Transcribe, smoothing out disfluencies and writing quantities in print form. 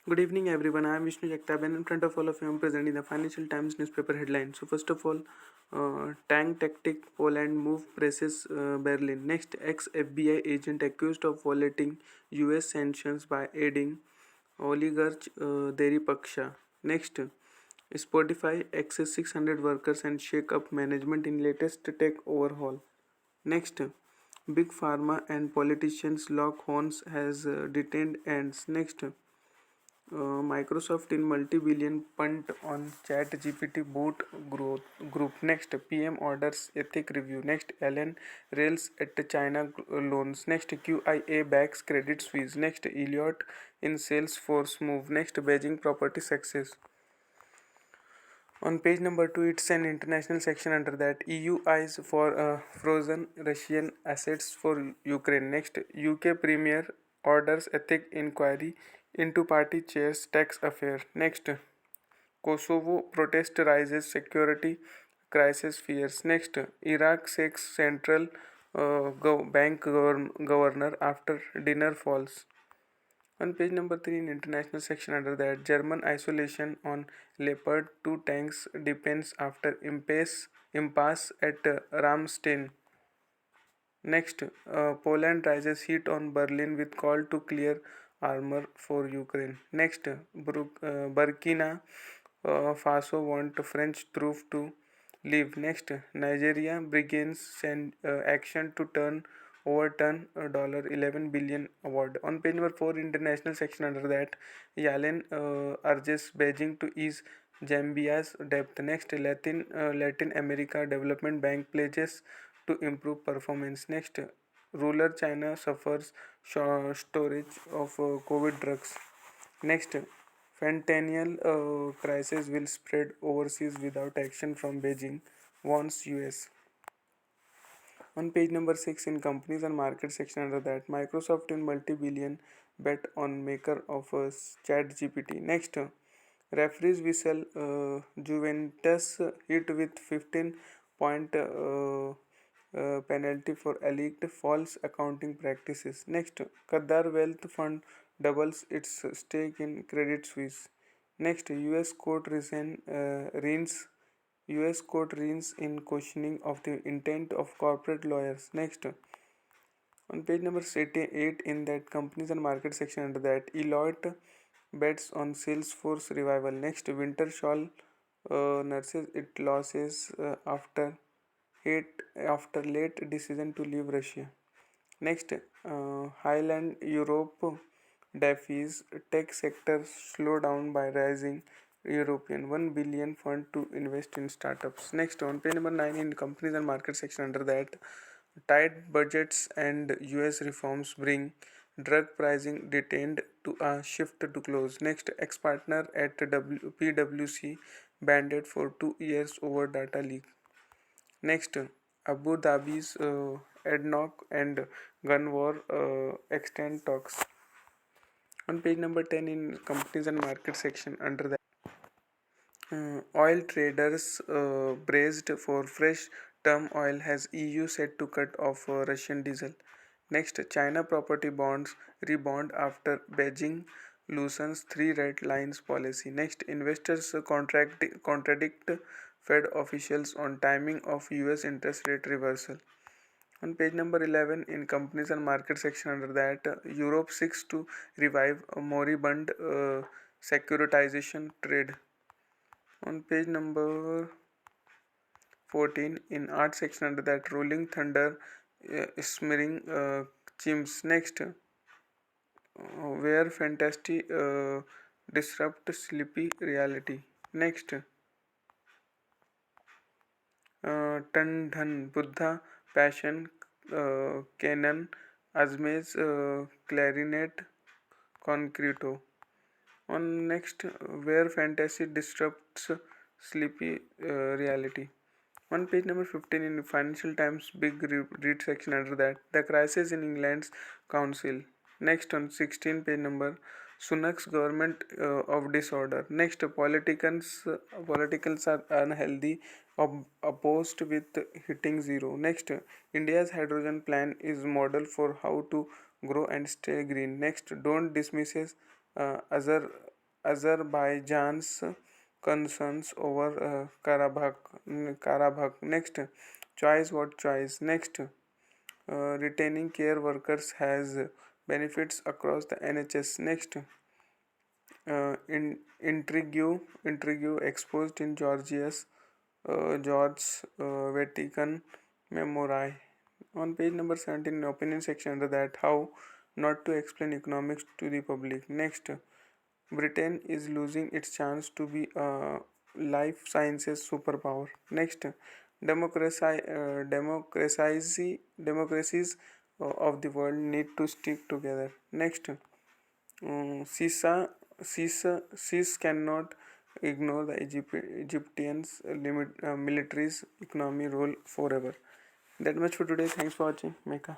Good evening, everyone. I am Vishnu Jagtap, and in front of all of you, I am presenting the Financial Times newspaper headline. So, first of all, tank tactic Poland move presses Berlin. Next, ex-FBI agent accused of violating U.S. sanctions by aiding oligarch Deripaksha. Next, Spotify axes 600 workers and shake up management in latest tech overhaul. Next, Big Pharma and politicians lock horns has detained ends. Next, Microsoft in multi-billion punt on ChatGPT boot group. Next, PM orders ethic review. Next, Allen rails at China loans. Next, QIA backs Credit Suisse. Next, Elliott in Salesforce move. Next, Beijing property success. On page number 2, it's an international section under that. EU eyes for frozen Russian assets for Ukraine. Next, UK Premier orders ethic inquiry into party chair's tax affair. Next, Kosovo protest rises security crisis fears. Next, Iraq seeks central bank governor after dinner falls. On page number 3 in international section under that, German isolation on Leopard 2 tanks depends after impasse at Ramstein. Next, Poland raises heat on Berlin with call to clear armor for Ukraine. Next, Burkina Faso want French troops to leave. Next, Nigeria begins action to overturn a $11 billion award. On page number 4, international section under that, Yellen urges Beijing to ease Zambia's debt. Next, Latin America Development Bank pledges to improve performance. Next, rural China suffers storage of COVID drugs. Next, fentanyl crisis will spread overseas without action from Beijing, warns US. On page number 6 in companies and market section under that, Microsoft in multi-billion bet on maker of ChatGPT. Next, referees whistle Juventus hit with 15 point penalty for alleged false accounting practices. Next, Qatar Wealth Fund doubles its stake in Credit Suisse. Next, US court reigns in questioning of the intent of corporate lawyers. Next, on page number 88 in that companies and market section under that, Elliott bets on Salesforce revival. Next, Winter Shawl nurses its losses after late decision to leave Russia. Next, Highland Europe defies tech sector slowdown by rising European 1 billion fund to invest in startups. Next, on page number 9 in companies and market section under that, tight budgets and US reforms bring drug pricing detained to a shift to close. Next, ex-partner at PwC banned for 2 years over data leak. Next, Abu Dhabi's ADNOC and gun war extend talks. On page number 10 in companies and market section under that, oil traders braced for fresh turmoil as EU set to cut off Russian diesel. Next, China property bonds rebound after Beijing loosens three red lines policy. Next, investors contradict Fed officials on timing of US interest rate reversal. On page number 11 in companies and market section under that, Europe seeks to revive a moribund securitization trade. On page number 14 in art section under that, rolling thunder smearing chimps. Next, where fantasy disrupt sleepy reality. Next, Tandhan Buddha Passion Canon Azmez Clarinet Concreto. On next, where fantasy disrupts sleepy reality. On page number 15 in Financial Times big read section under that, the crisis in England's council. Next, on 16 page number, Sunak's government of disorder. Next, politicals are unhealthy, opposed with hitting zero. Next, India's hydrogen plan is model for how to grow and stay green. Next, don't dismisses other Azerbaijan's concerns over Karabakh. Next, choice what choice. Next, retaining care workers has benefits across the NHS. Next, intrigue exposed in George's Vatican Memory. On page number 17, in opinion section under that, how not to explain economics to the public. Next, Britain is losing its chance to be a life sciences superpower. Next, democracies of the world need to stick together. Next, CISA cannot ignore the Egyptians' military's economy role forever. That much for today. Thanks for watching. Meka.